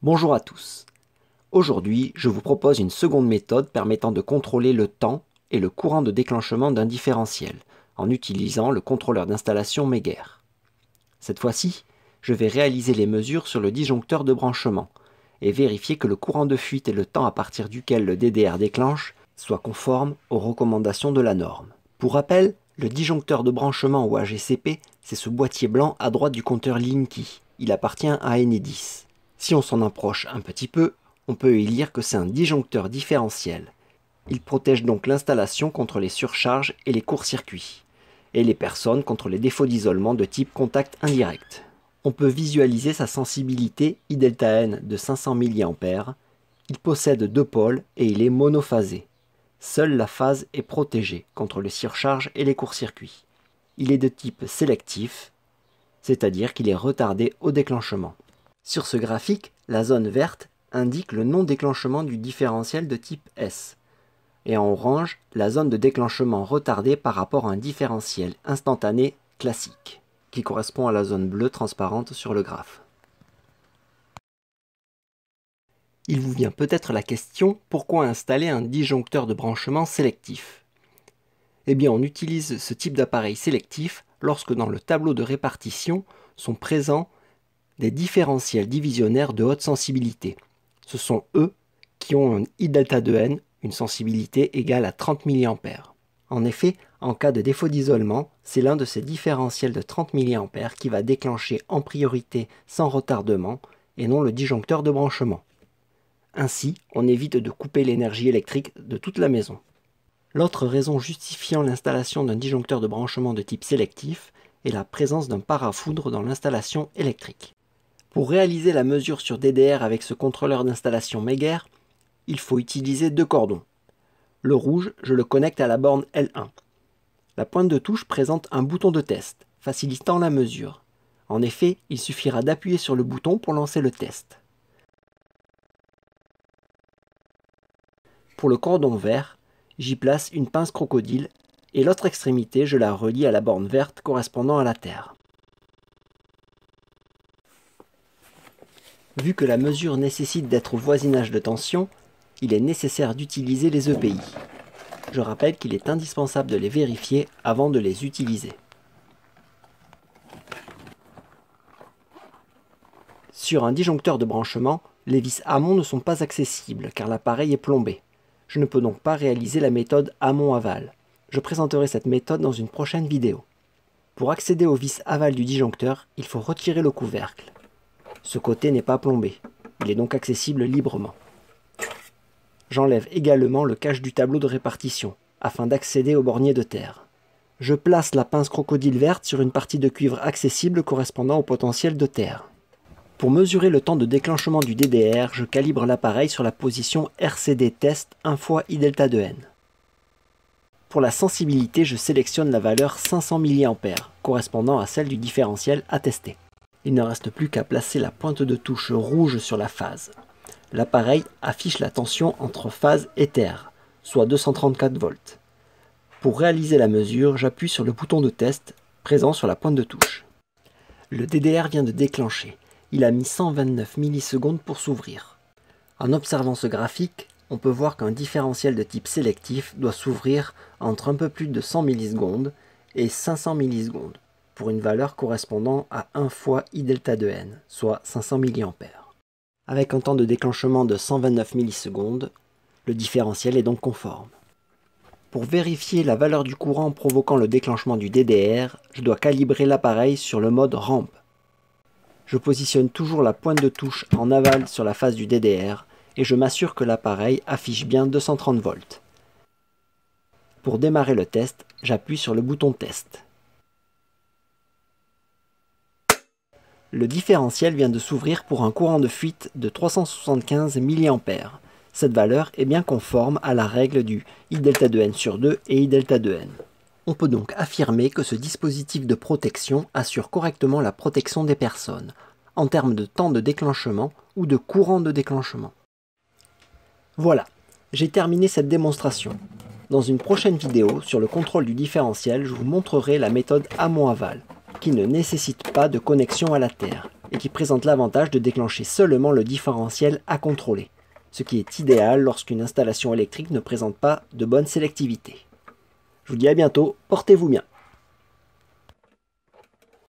Bonjour à tous. Aujourd'hui, je vous propose une seconde méthode permettant de contrôler le temps et le courant de déclenchement d'un différentiel en utilisant le contrôleur d'installation Meguer. Cette fois-ci, je vais réaliser les mesures sur le disjoncteur de branchement et vérifier que le courant de fuite et le temps à partir duquel le DDR déclenche soient conformes aux recommandations de la norme. Pour rappel, le disjoncteur de branchement ou AGCP, c'est ce boîtier blanc à droite du compteur Linky. Il appartient à Enedis. Si on s'en approche un petit peu, on peut y lire que c'est un disjoncteur différentiel. Il protège donc l'installation contre les surcharges et les courts-circuits, et les personnes contre les défauts d'isolement de type contact indirect. On peut visualiser sa sensibilité IΔN de 500 mA. Il possède deux pôles et il est monophasé. Seule la phase est protégée contre les surcharges et les courts-circuits. Il est de type sélectif, c'est-à-dire qu'il est retardé au déclenchement. Sur ce graphique, la zone verte indique le non-déclenchement du différentiel de type S, et en orange, la zone de déclenchement retardée par rapport à un différentiel instantané classique, qui correspond à la zone bleue transparente sur le graphe. Il vous vient peut-être la question, pourquoi installer un disjoncteur de branchement sélectif? Eh bien, on utilise ce type d'appareil sélectif lorsque dans le tableau de répartition sont présents des différentiels divisionnaires de haute sensibilité. Ce sont eux qui ont un IΔN, une sensibilité égale à 30 mA. En effet, en cas de défaut d'isolement, c'est l'un de ces différentiels de 30 mA qui va déclencher en priorité sans retardement et non le disjoncteur de branchement. Ainsi, on évite de couper l'énergie électrique de toute la maison. L'autre raison justifiant l'installation d'un disjoncteur de branchement de type sélectif est la présence d'un parafoudre dans l'installation électrique. Pour réaliser la mesure sur DDR avec ce contrôleur d'installation Meguer, il faut utiliser deux cordons. Le rouge, je le connecte à la borne L1. La pointe de touche présente un bouton de test, facilitant la mesure. En effet, il suffira d'appuyer sur le bouton pour lancer le test. Pour le cordon vert, j'y place une pince crocodile et l'autre extrémité, je la relie à la borne verte correspondant à la terre. Vu que la mesure nécessite d'être au voisinage de tension, il est nécessaire d'utiliser les EPI. Je rappelle qu'il est indispensable de les vérifier avant de les utiliser. Sur un disjoncteur de branchement, les vis amont ne sont pas accessibles car l'appareil est plombé. Je ne peux donc pas réaliser la méthode amont-aval. Je présenterai cette méthode dans une prochaine vidéo. Pour accéder aux vis aval du disjoncteur, il faut retirer le couvercle. Ce côté n'est pas plombé, il est donc accessible librement. J'enlève également le cache du tableau de répartition, afin d'accéder au bornier de terre. Je place la pince crocodile verte sur une partie de cuivre accessible correspondant au potentiel de terre. Pour mesurer le temps de déclenchement du DDR, je calibre l'appareil sur la position RCD test 1 fois IΔN. Pour la sensibilité, je sélectionne la valeur 500 mA, correspondant à celle du différentiel à tester. Il ne reste plus qu'à placer la pointe de touche rouge sur la phase. L'appareil affiche la tension entre phase et terre, soit 234 volts. Pour réaliser la mesure, j'appuie sur le bouton de test présent sur la pointe de touche. Le DDR vient de déclencher. Il a mis 129 millisecondes pour s'ouvrir. En observant ce graphique, on peut voir qu'un différentiel de type sélectif doit s'ouvrir entre un peu plus de 100 millisecondes et 500 millisecondes, pour une valeur correspondant à 1 fois IΔN, soit 500 mA. Avec un temps de déclenchement de 129 millisecondes, le différentiel est donc conforme. Pour vérifier la valeur du courant provoquant le déclenchement du DDR, je dois calibrer l'appareil sur le mode rampe. Je positionne toujours la pointe de touche en aval sur la phase du DDR et je m'assure que l'appareil affiche bien 230 volts. Pour démarrer le test, j'appuie sur le bouton test. Le différentiel vient de s'ouvrir pour un courant de fuite de 375 mA. Cette valeur est bien conforme à la règle du IΔN sur 2 et IΔN. On peut donc affirmer que ce dispositif de protection assure correctement la protection des personnes, en termes de temps de déclenchement ou de courant de déclenchement. Voilà, j'ai terminé cette démonstration. Dans une prochaine vidéo sur le contrôle du différentiel, je vous montrerai la méthode amont-aval, qui ne nécessite pas de connexion à la terre et qui présente l'avantage de déclencher seulement le différentiel à contrôler, ce qui est idéal lorsqu'une installation électrique ne présente pas de bonne sélectivité. Je vous dis à bientôt, portez-vous bien.